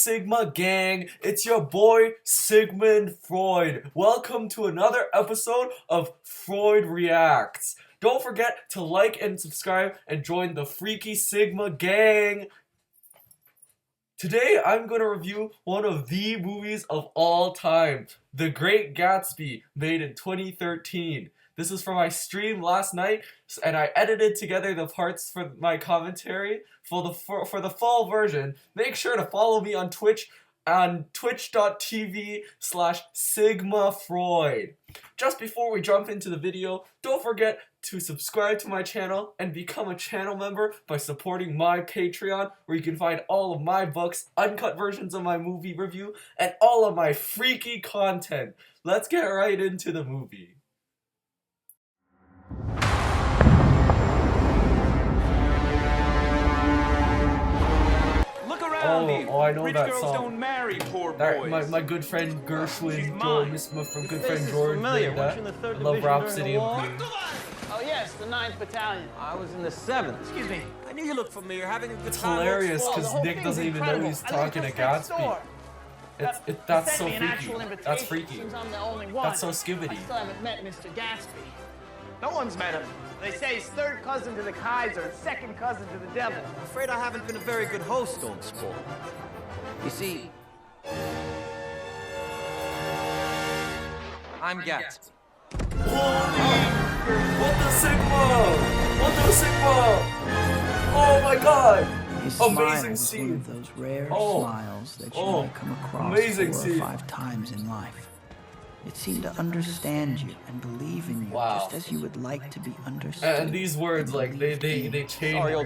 Sigma gang, it's your boy Sigmund Freud. Welcome to another episode of Freud Reacts. Don't forget to like and subscribe and join the Freaky Sigma gang. Today I'm going to review one of the movies of all time, The Great Gatsby, made in 2013. This is for my stream last night, and I edited together the parts for my commentary for the full version. Make sure to follow me on Twitch on twitch.tv/SigmaFreud. Just before we jump into the video, don't forget to subscribe to my channel and become a channel member by supporting my Patreon, where you can find all of my books, uncut versions of my movie review, and all of my freaky content. Let's get right into the movie. Oh, I know that song. Don't marry poor boys. My good friend Gershwin, Joel Misma from good friend George did that. I love Rhapsody in Blue. Oh yes, the 9th Battalion. I was in the 7th. Excuse me. I knew you looked familiar. Having a good It's time. hilarious because Nick doesn't even know he's talking to Gatsby. That's so freaky. That's freaky. That's so skibbity. I still haven't met Mr. Gatsby. No one's met him. They say he's third cousin to the Kaiser and second cousin to the devil. I'm afraid I haven't been a very good host, old sport. You see, I'm Gatsby. What the Sigma? What the Sigma? Oh my god! His Amazing smile was scene. one of those rare smiles that you might come across amazing 4 scene. or 5 times in life. It seemed to understand you and believe in you, just as you would like to be understood. And these words, like, they change when you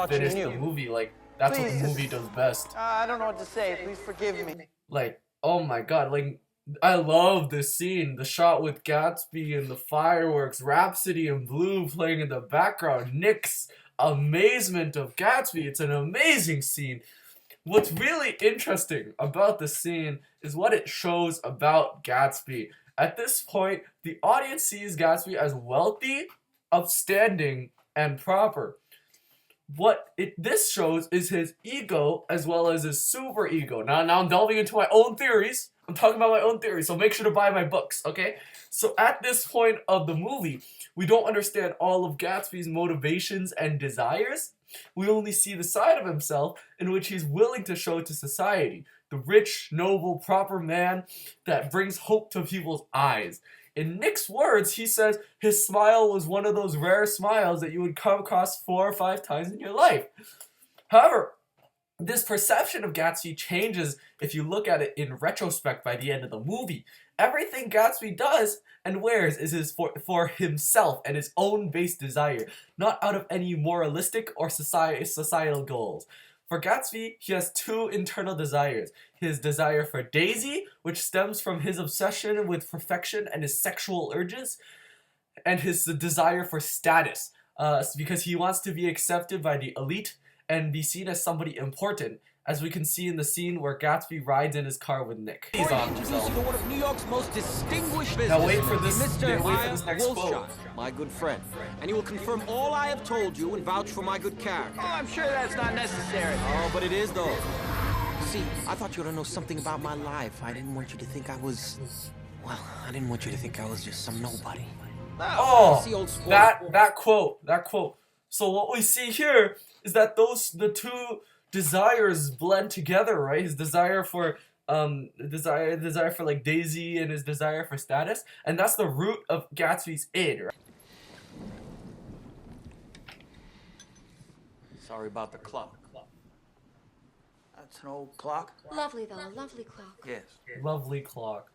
finish the movie. Like, that's what the movie does best. I don't know what to say. Please forgive me. Like, oh my god, like, I love this scene. The shot with Gatsby and the fireworks, Rhapsody in Blue playing in the background, Nick's amazement of Gatsby. It's an amazing scene. What's really interesting about the scene is what it shows about Gatsby. At this point, the audience sees Gatsby as wealthy, upstanding, and proper. What this shows is his ego as well as his super ego. Now I'm delving into my own theories. I'm talking about my own theories, so make sure to buy my books, okay? So at this point of the movie, we don't understand all of Gatsby's motivations and desires. We only see the side of himself in which he's willing to show to society. The rich, noble, proper man that brings hope to people's eyes. In Nick's words, he says his smile was one of those rare smiles that you would come across 4 or 5 times in your life. However, this perception of Gatsby changes if you look at it in retrospect by the end of the movie. Everything Gatsby does and wears is for himself and his own base desire, not out of any moralistic or societal goals. For Gatsby, he has 2 internal desires. His desire for Daisy, which stems from his obsession with perfection and his sexual urges, and his desire for status, because he wants to be accepted by the elite and be seen as somebody important, as we can see in the scene where Gatsby rides in his car with Nick. He's on himself. One of New York's most distinguished businessmen. Now wait for this next quote. My good friend, and he will confirm all I have told you and vouch for my good character. Oh, I'm sure that's not necessary. Oh, but it is though. See, I thought you ought to know something about my life. I didn't want you to think I was, well, I didn't want you to think I was just some nobody. Oh, that quote. So what we see here is that the 2 desires blend together, right? His desire for desire for like Daisy and his desire for status, and that's the root of Gatsby's id, right? Sorry about the clock. That's an old clock. Lovely though, lovely clock. Yes. Lovely clock.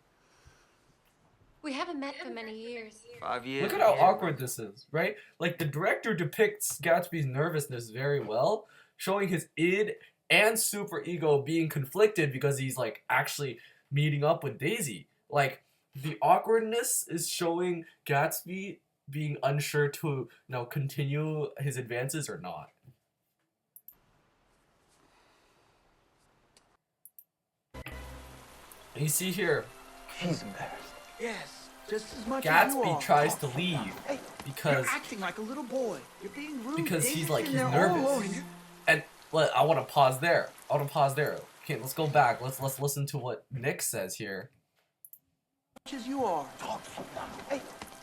We haven't met for many years. 5 years. Look at how awkward this is, right? Like, the director depicts Gatsby's nervousness very well, showing his id and super ego being conflicted because he's like actually meeting up with Daisy. Like, the awkwardness is showing Gatsby being unsure to continue his advances or not. And you see here, He's embarrassed. Yes, just as much as you Gatsby are. tries to leave because You're acting like a little boy. You're being rude. because he's Daisy, like and he's they're all alone, nervous. And well, I want to pause there. Okay, let's go back. Let's listen to what Nick says here. As you are. Hey,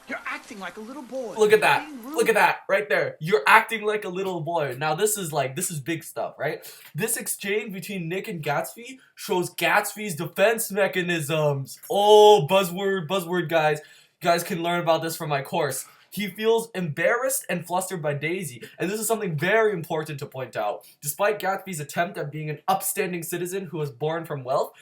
you're acting like a little boy. Look at that. Look at that right there. You're acting like a little boy. Now this is big stuff, right? This exchange between Nick and Gatsby shows Gatsby's defense mechanisms. Oh, buzzword, guys. You guys can learn about this from my course. He feels embarrassed and flustered by Daisy, and this is something very important to point out. Despite Gatsby's attempt at being an upstanding citizen who was born from wealth,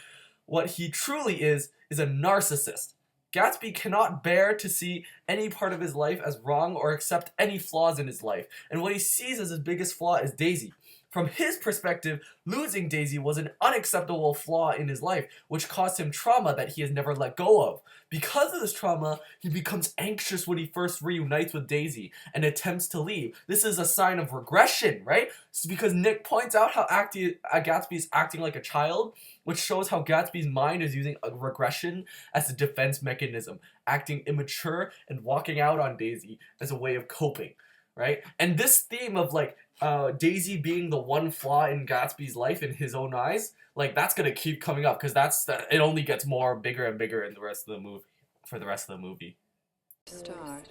what he truly is a narcissist. Gatsby cannot bear to see any part of his life as wrong or accept any flaws in his life, and what he sees as his biggest flaw is Daisy. From his perspective, losing Daisy was an unacceptable flaw in his life, which caused him trauma that he has never let go of. Because of this trauma, he becomes anxious when he first reunites with Daisy and attempts to leave. This is a sign of regression, right? It's because Nick points out how Gatsby is acting like a child, which shows how Gatsby's mind is using a regression as a defense mechanism, acting immature and walking out on Daisy as a way of coping, right? And this theme of Daisy being the one flaw in Gatsby's life in his own eyes, that's gonna keep coming up because it only gets bigger and bigger in the rest of the movie. For the rest of the movie. Start.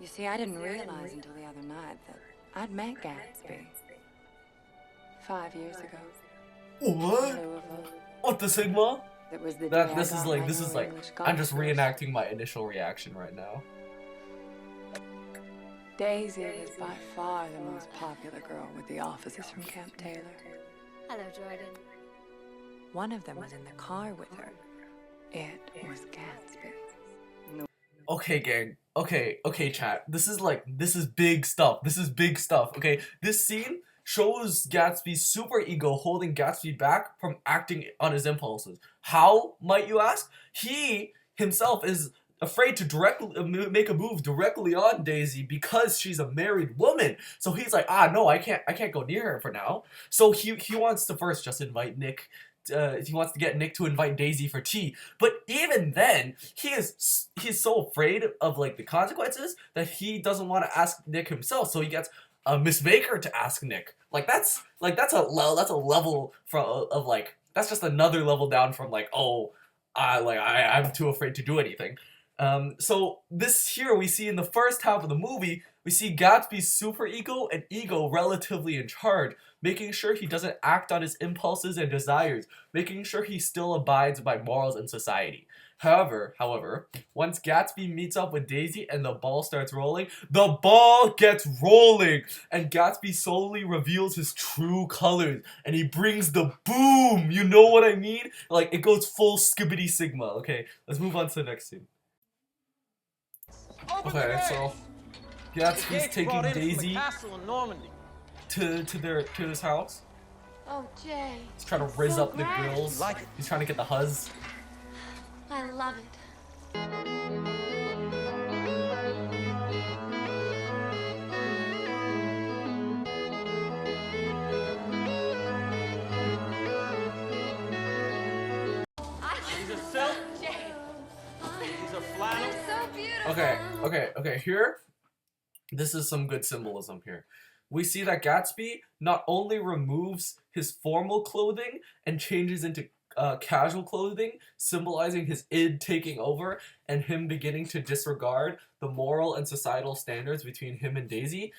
You see, I didn't realize until the other night that I'd met Gatsby 5 years ago. What? What the Sigma? It was the This is like I'm just reenacting my initial reaction right now. Daisy was by far the most popular girl with the officers from Camp Taylor. Hello, Jordan. One of them was in the car with her. It was Gatsby. Okay, gang. Okay, chat. This is big stuff. This is big stuff. Okay, this scene shows Gatsby's super ego holding Gatsby back from acting on his impulses. How, might you ask? He himself is afraid to directly make a move directly on Daisy because she's a married woman. So he's like, no, I can't go near her for now. So he wants to first just invite Nick. He wants to get Nick to invite Daisy for tea. But even then, he's so afraid of the consequences that he doesn't want to ask Nick himself. So he gets Miss Baker to ask Nick. That's a level that's just another level down from I'm too afraid to do anything. So this here we see in the first half of the movie, we see Gatsby's super ego and ego relatively in charge, making sure he doesn't act on his impulses and desires, making sure he still abides by morals in society. However, once Gatsby meets up with Daisy and the ball starts rolling, the ball gets rolling, and Gatsby slowly reveals his true colors, and he brings the boom, you know what I mean? It goes full Skibbity Sigma. Okay, let's move on to the next scene. Okay, so Gatsby's taking Daisy to his house. Oh, Jay. He's trying to rizz up the grills. He's trying to get the huzz. I love it. These are silk. Jay. These are flannel. So beautiful. Okay, here, this is some good symbolism here. We see that Gatsby not only removes his formal clothing and changes into casual clothing, symbolizing his id taking over and him beginning to disregard the moral and societal standards between him and Daisy.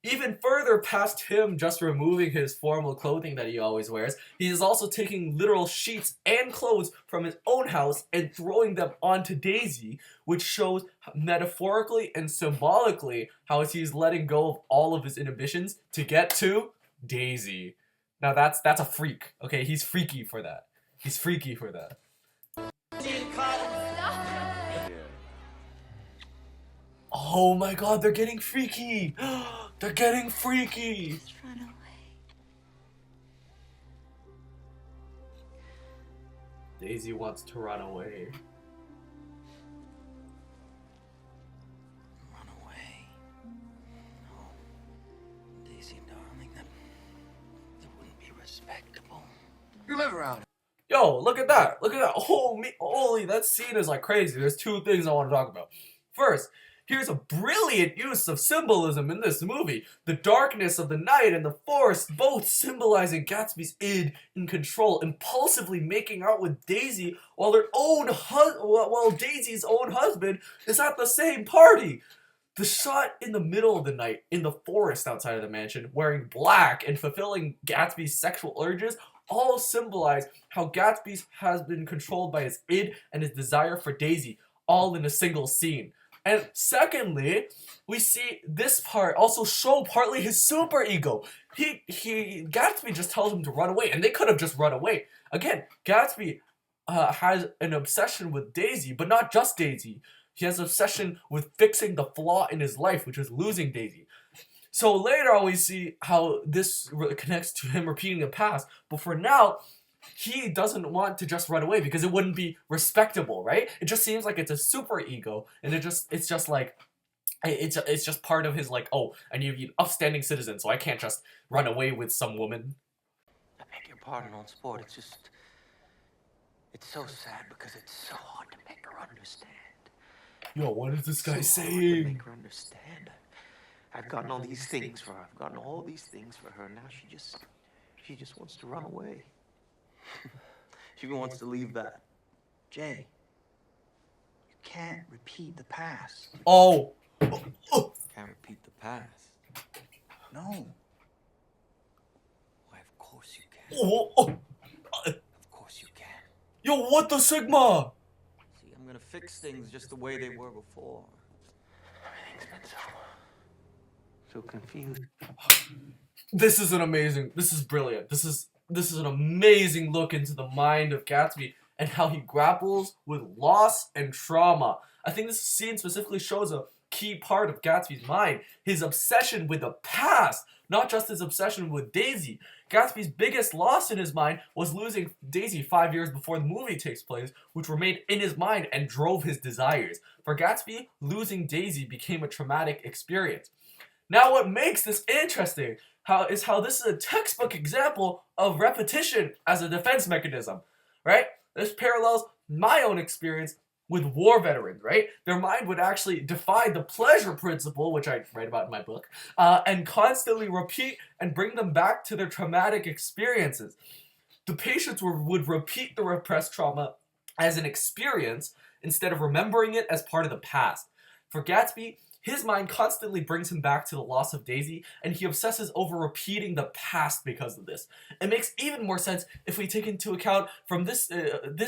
Even further past him just removing his formal clothing that he always wears, he is also taking literal sheets and clothes from his own house and throwing them onto Daisy, which shows metaphorically and symbolically how he's letting go of all of his inhibitions to get to Daisy. Now that's a freak, okay? He's freaky for that. He's freaky for that. Oh my god, they're getting freaky! They're getting freaky! Just run away. Daisy wants to run away. Run away. No. Daisy, darling, that wouldn't be respectable. You live around here. Yo, look at that! Look at that! Holy, that scene is crazy. There's two things I want to talk about. First, Here's a brilliant use of symbolism in this movie. The darkness of the night and the forest, both symbolizing Gatsby's id in control, impulsively making out with Daisy while Daisy's own husband is at the same party. The shot in the middle of the night, in the forest outside of the mansion, wearing black and fulfilling Gatsby's sexual urges, all symbolize how Gatsby has been controlled by his id and his desire for Daisy, all in a single scene. And secondly, we see this part also show partly his super ego. Gatsby just tells him to run away, and they could have just run away. Again, Gatsby has an obsession with Daisy, but not just Daisy. He has an obsession with fixing the flaw in his life, which is losing Daisy. So later on we see how this connects to him repeating the past, but for now, he doesn't want to just run away because it wouldn't be respectable, right? It just seems like it's a super ego, and it's just like, it's just part of his like, oh, I need to be an upstanding citizen, so I can't just run away with some woman. I beg your pardon on sport, it's so sad because it's so hard to make her understand. Yo, what is this guy so saying? Hard to make her understand. I've gotten all these things for her. I've gotten all these things for her. Now she just wants to run away. She wants to leave that. Jay, you can't repeat the past. Oh. Can't repeat the past. No. Why, of course you can. Of course you can. Yo, what the Sigma? See, I'm gonna fix things just the way they were before. Everything's been so confused. This is brilliant. This is an amazing look into the mind of Gatsby and how he grapples with loss and trauma. I think this scene specifically shows a key part of Gatsby's mind, his obsession with the past, not just his obsession with Daisy. Gatsby's biggest loss in his mind was losing Daisy 5 years before the movie takes place, which remained in his mind and drove his desires. For Gatsby, losing Daisy became a traumatic experience. Now what makes this interesting is how this is a textbook example of repetition as a defense mechanism, right? This parallels my own experience with war veterans, right? Their mind would actually defy the pleasure principle, which I write about in my book, and constantly repeat and bring them back to their traumatic experiences. The patients would repeat the repressed trauma as an experience instead of remembering it as part of the past. For Gatsby, his mind constantly brings him back to the loss of Daisy, and he obsesses over repeating the past because of this. It makes even more sense if we take into account from this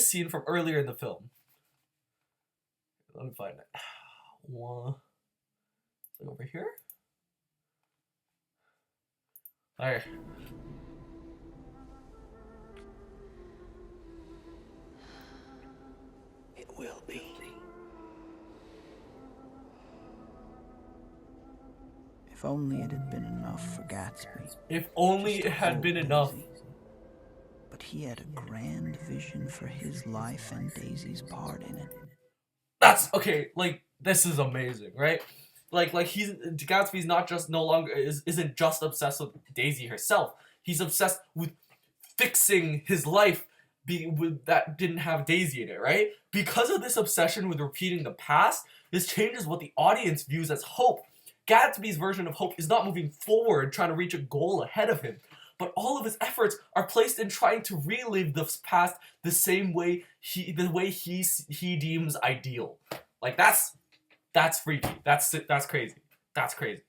scene from earlier in the film. Let me find it. Over here? Alright. It will be. If only it had been enough for Gatsby. If only it had been enough. But he had a grand vision for his life and Daisy's part in it. That's okay. Like, this is amazing, right? Like Gatsby's isn't just obsessed with Daisy herself. He's obsessed with fixing his life that didn't have Daisy in it, right? Because of this obsession with repeating the past, this changes what the audience views as hope. Gatsby's version of hope is not moving forward, trying to reach a goal ahead of him, but all of his efforts are placed in trying to relive this past the way he deems ideal. Like that's freaky. That's crazy. That's crazy.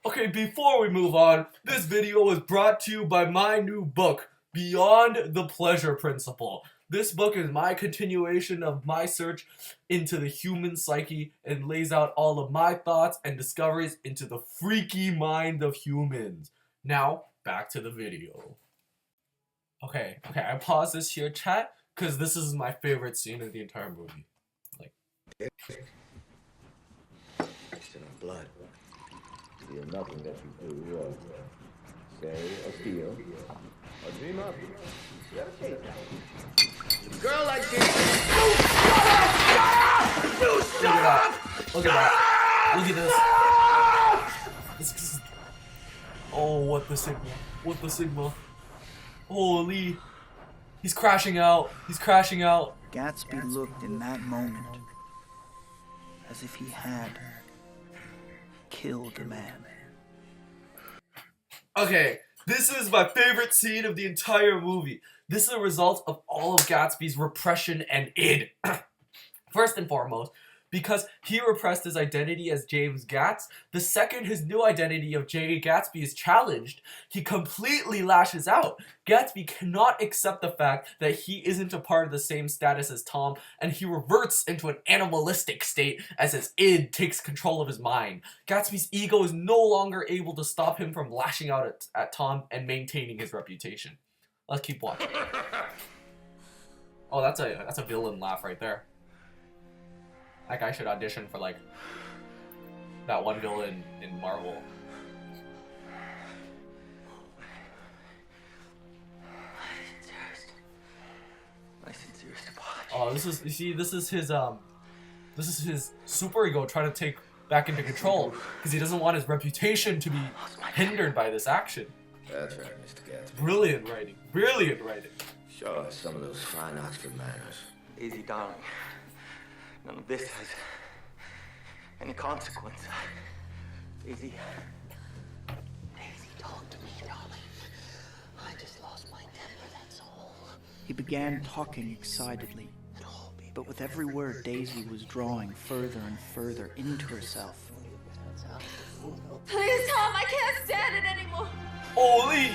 Okay, before we move on, this video was brought to you by my new book, Beyond the Pleasure Principle. This book is my continuation of my search into the human psyche and lays out all of my thoughts and discoveries into the freaky mind of humans. Now, back to the video. Okay, I pause this here, chat, because this is my favorite scene of the entire movie. Like, it's in our blood. Feel nothing that you do, say or feel, or dream up. You gotta take that. A girl like this. Look at that. Look at this. Oh, what the Sigma. Holy. He's crashing out. Gatsby looked in that moment as if he had killed a man. Okay, this is my favorite scene of the entire movie. This is a result of all of Gatsby's repression and id. First and foremost, because he repressed his identity as James Gatz, the second his new identity of J. Gatsby is challenged, he completely lashes out. Gatsby cannot accept the fact that he isn't a part of the same status as Tom, and he reverts into an animalistic state as his id takes control of his mind. Gatsby's ego is no longer able to stop him from lashing out at Tom and maintaining his reputation. Let's keep watching. Oh, that's a villain laugh right there. That guy should audition for, like, that one villain in Marvel. My sincerest apology. Oh, this is his super ego trying to take back into control because he doesn't want his reputation to be hindered by this action. That's right, Mr. Gatsby. Brilliant writing. Brilliant writing. Show us some of those fine Oxford manners. Daisy, darling. None of this has any consequence. Daisy. Daisy, talk to me, darling. I just lost my temper, that's all. He began talking excitedly, but with every word Daisy was drawing further and further into herself. Please, Tom, I can't stand it anymore. Holy!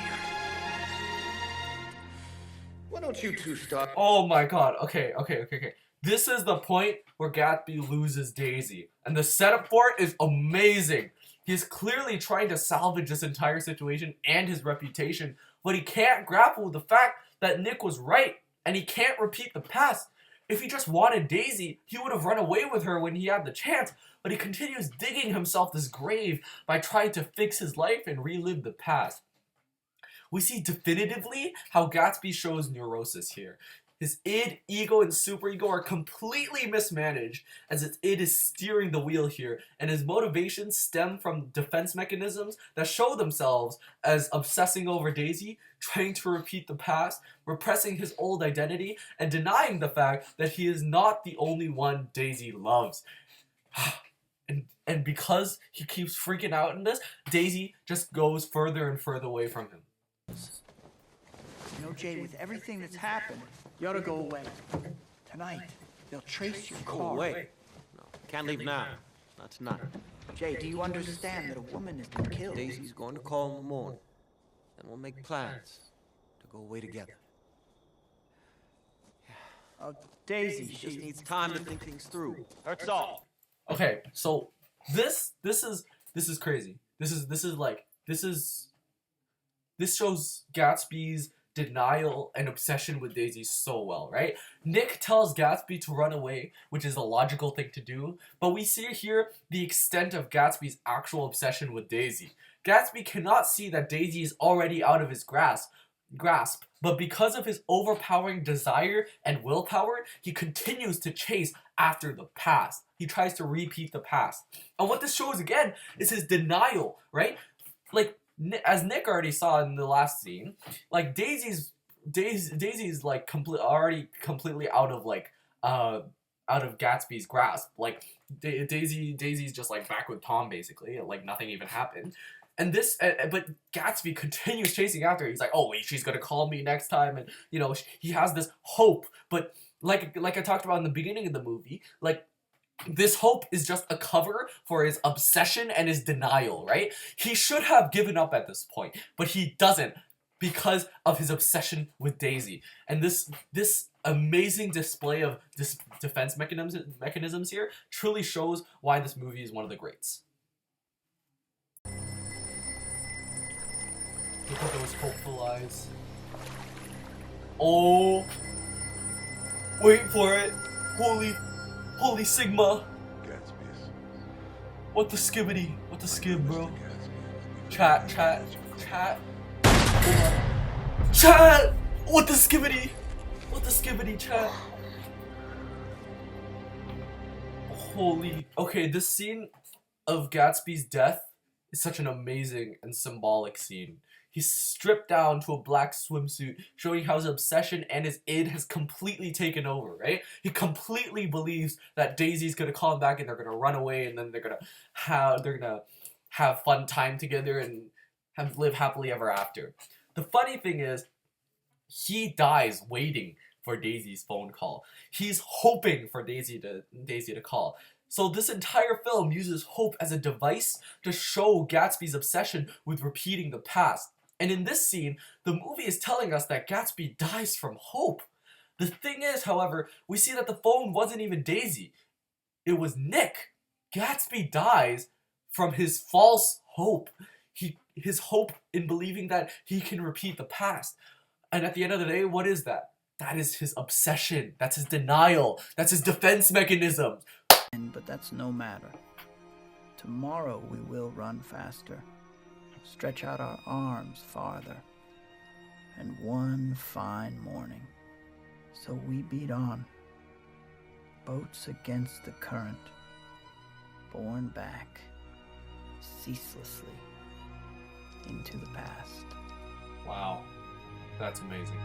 Why don't you two stop? Oh my god. Okay. This is the point where Gatsby loses Daisy, and the setup for it is amazing. He's clearly trying to salvage this entire situation and his reputation, but he can't grapple with the fact that Nick was right, and he can't repeat the past. If he just wanted Daisy, he would have run away with her when he had the chance, but he continues digging himself this grave by trying to fix his life and relive the past. We see definitively how Gatsby shows neurosis here. His id, ego, and superego are completely mismanaged as his id is steering the wheel here, and his motivations stem from defense mechanisms that show themselves as obsessing over Daisy, trying to repeat the past, repressing his old identity, and denying the fact that he is not the only one Daisy loves. And because he keeps freaking out in this, Daisy just goes further and further away from him. You know, Jay, with everything that's happened, you ought to go away. Tonight, they'll trace your car. Go away. No, can't leave now. Not tonight. Jay, do you understand that a woman has been killed? Daisy's going to call in the morning. Then we'll make plans to go away together. Daisy, She just needs time to think things through. That's all. Okay, so this is crazy. This shows Gatsby's denial and obsession with Daisy so well, right? Nick tells Gatsby to run away, which is a logical thing to do, but we see here the extent of Gatsby's actual obsession with Daisy. Gatsby cannot see that Daisy is already out of his grasp, but because of his overpowering desire and willpower, he continues to chase after the past. He tries to repeat the past. And what this shows again is his denial, right? Like, as Nick already saw in the last scene, like Daisy's like already completely out of Gatsby's grasp. Like Daisy's just like back with Tom basically, like nothing even happened. And this, but Gatsby continues chasing after her. He's like, oh wait, she's gonna call me next time, and you know he has this hope. But like I talked about in the beginning of the movie, like. This hope is just a cover for his obsession and his denial, right? He should have given up at this point, but he doesn't because of his obsession with Daisy. And this amazing display of defense mechanisms here truly shows why this movie is one of the greats. Look at those hopeful eyes. Oh, wait for it. Holy Sigma! Gatsby's. What the skibbity? What the skib, bro? Chat! Chat! What the skibbity? What the skibbity, chat? Holy... Okay, this scene of Gatsby's death is such an amazing and symbolic scene. He's stripped down to a black swimsuit, showing how his obsession and his id has completely taken over, right? He completely believes that Daisy's gonna call him back and they're gonna run away and then they're gonna have fun time together and live happily ever after. The funny thing is, he dies waiting for Daisy's phone call. He's hoping for Daisy to call. So this entire film uses hope as a device to show Gatsby's obsession with repeating the past. And in this scene, the movie is telling us that Gatsby dies from hope. The thing is, however, we see that the phone wasn't even Daisy. It was Nick. Gatsby dies from his false hope. His hope in believing that he can repeat the past. And at the end of the day, what is that? That is his obsession. That's his denial. That's his defense mechanism. But that's no matter. Tomorrow we will run faster, stretch out our arms farther, and one fine morning, so we beat on, boats against the current, borne back ceaselessly into the past. Wow, that's amazing.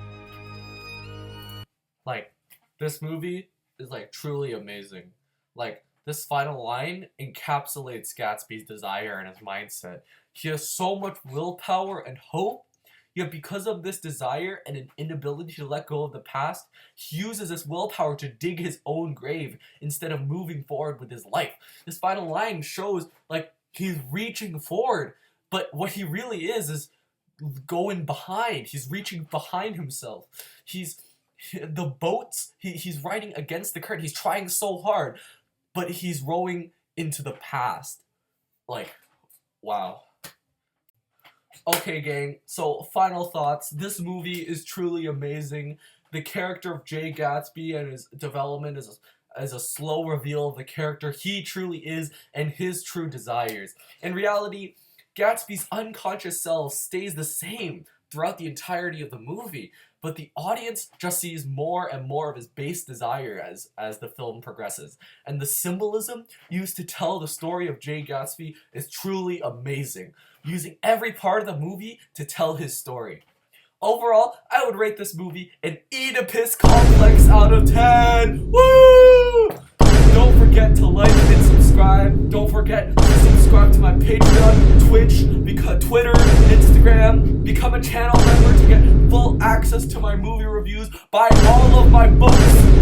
Like, this movie is like truly amazing. Like, this final line encapsulates Gatsby's desire and his mindset. He has so much willpower and hope, yet because of this desire and an inability to let go of the past, he uses this willpower to dig his own grave instead of moving forward with his life. This final line shows, like, he's reaching forward, but what he really is going behind. He's reaching behind himself. He's riding against the current. He's trying so hard, but he's rowing into the past. Like, wow. Okay, gang, so final thoughts. This movie is truly amazing. The character of Jay Gatsby and his development is a slow reveal of the character he truly is and his true desires. In reality, Gatsby's unconscious self stays the same throughout the entirety of the movie, but the audience just sees more and more of his base desire as the film progresses. And the symbolism used to tell the story of Jay Gatsby is truly amazing, using every part of the movie to tell his story. Overall, I would rate this movie an Oedipus complex out of 10. Woo! Don't forget to like and subscribe. Don't forget to subscribe to my Patreon, Twitch, Twitter, Instagram. Become a channel member to get full access to my movie reviews. Buy all of my books.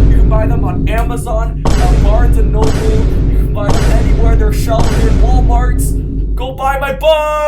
You can buy them on Amazon, Barnes & Noble. You can buy them anywhere they're shelved in Walmarts. Go buy my book!